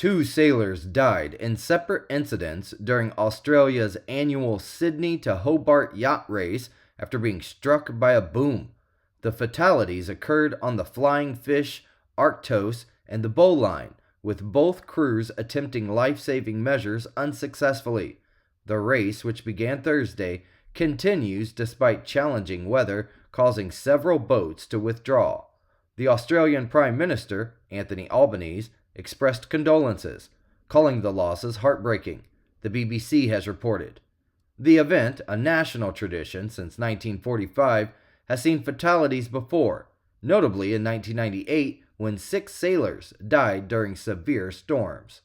Two sailors died in separate incidents during Australia's annual Sydney to Hobart yacht race after being struck by a boom. The fatalities occurred on the Flying Fish, Arctos, and the Bowline, with both crews attempting life-saving measures unsuccessfully. The race, which began Thursday, continues despite challenging weather causing several boats to withdraw. The Australian Prime Minister, Anthony Albanese, expressed condolences, calling the losses heartbreaking, the BBC has reported. The event, a national tradition since 1945, has seen fatalities before, notably in 1998 when 6 sailors died during severe storms.